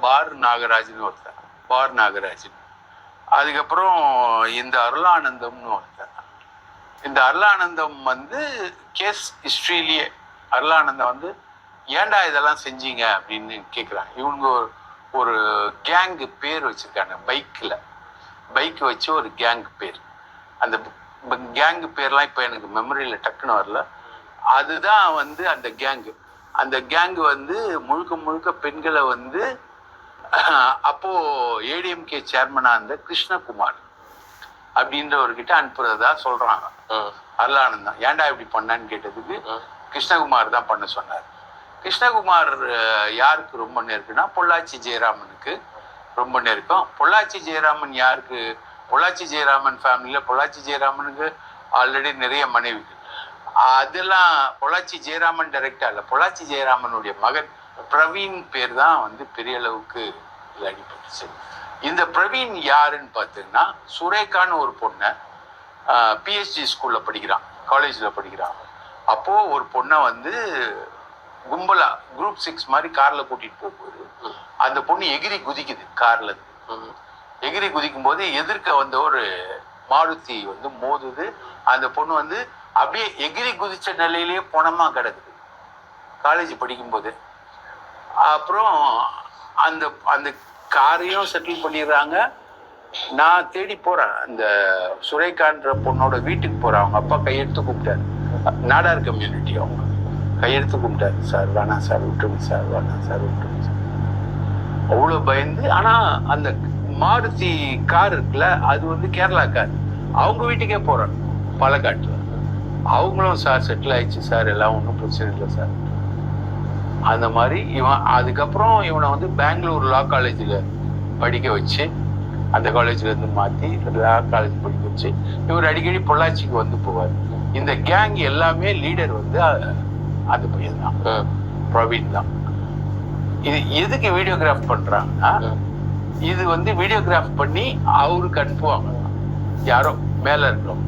பார் நாகராஜன் ஒருத்தன், பார் நாகராஜன். அதுக்கப்புறம் இந்த அருளானந்தம்னு ஒருத்தன். இந்த அருளானந்தம் வந்து கேஸ் ஹிஸ்ட்ரியிலேயே அருளானந்தம் வந்து ஏன்டா இதெல்லாம் செஞ்சீங்க அப்படின்னு கேட்குறாங்க. இவங்க ஒரு கேங்கு பேர் வச்சிருக்காங்க. பைக் வச்சு ஒரு கேங்கு பேர். அந்த கேங்கு பேர்லாம் இப்போ எனக்கு மெமரியில் டக்குன்னு வரல. அதுதான் வந்து அந்த கேங்கு வந்து முழுக்க பெண்களை வந்து அப்போ ஏடிஎம்கே சேர்மனா இருந்த கிருஷ்ணகுமார் அப்படின்றவர்கிட்ட அனுப்புறதா சொல்றாங்க. அருளானந்தம் ஏன்டா இப்படி பண்ணான்னு கேட்டதுக்கு கிருஷ்ணகுமார் தான் பண்ண சொன்னார். கிருஷ்ணகுமார் யாருக்கு ரொம்ப நெருக்குன்னா பொள்ளாச்சி ஜெயராமனுக்கு ரொம்ப நெருக்கம். பொள்ளாச்சி ஜெயராமன் யாருக்கு? பொள்ளாச்சி ஜெயராமன் ஃபேமிலியில பொள்ளாச்சி ஜெயராமனுக்கு ஆல்ரெடி நிறைய மனைவிகள். அதெல்லாம் பொள்ளாச்சி ஜெயராமன் டைரக்டா இல்லை, பொள்ளாச்சி ஜெயராமனுடைய மகன் பிரவீன் பேர் தான் வந்து பெரிய அளவுக்கு அடிபட்டுச்சு. இந்த பிரவீன் யாருன்னு பார்த்தீங்கன்னா, சுரேகான்னு ஒரு பொண்ணை பிஹெச்டி ஸ்கூல்ல படிக்கிறான், காலேஜ்ல படிக்கிறான். அப்போ ஒரு பொண்ணை வந்து கும்பலா குரூப் 6 மாதிரி கார்ல கூட்டிட்டு போகும்போது அந்த பொண்ணு எகிரி குதிக்குது. கார்ல எகிரி குதிக்கும் போது எதிர்க்க வந்த ஒரு மாருதி வந்து மோதுது. அந்த பொண்ணு வந்து அப்படியே எகிரி குதிச்ச நிலையிலேயே பொணமா கிடக்குது காலேஜ் படிக்கும்போது. அப்புறம் அந்த அந்த காரையும் செட்டில் பண்ணிடுறாங்க. நான் தேடி போறேன், அந்த சுரேகான்ற பொண்ணோட வீட்டுக்கு போறேன். அவங்க அப்பா கையெடுத்து கூப்பிட்டாரு, நாடார் கம்யூனிட்டி. அவங்க கையெடுத்து கூப்பிட்டாரு, சார் வேணாம் சார் விட்டுருங்க சார், வேணாம் சார் விட்டுருங்க சார். அவ்வளோ பயந்து. ஆனா அந்த மாருதி கார் இருக்குல்ல, அது வந்து கேரளா கார். அவங்க வீட்டுக்கே போறேன், பாலக்காட்டுல. அவங்களும் சார் செட்டில் ஆயிடுச்சு சார், எல்லாம் ஒன்றும் பிரச்சனை இல்லை சார். அந்த மாதிரி இவன் அதுக்கப்புறம் இவனை வந்து பெங்களூர் லா காலேஜில் படிக்க வச்சு, அந்த காலேஜ்ல இருந்து மாற்றி லா காலேஜ் படிக்க வச்சு இவர் அடிக்கடி பொள்ளாச்சிக்கு வந்து போவார். இந்த கேங் எல்லாமே லீடர் வந்து அந்த பையன் தான், பிரவீன் தான். இது எதுக்கு வீடியோகிராஃப் பண்றாங்கன்னா, இது வந்து வீடியோகிராஃப் பண்ணி அவருக்கு அனுப்புவாங்க, யாரோ மேல இருக்கிறோம்.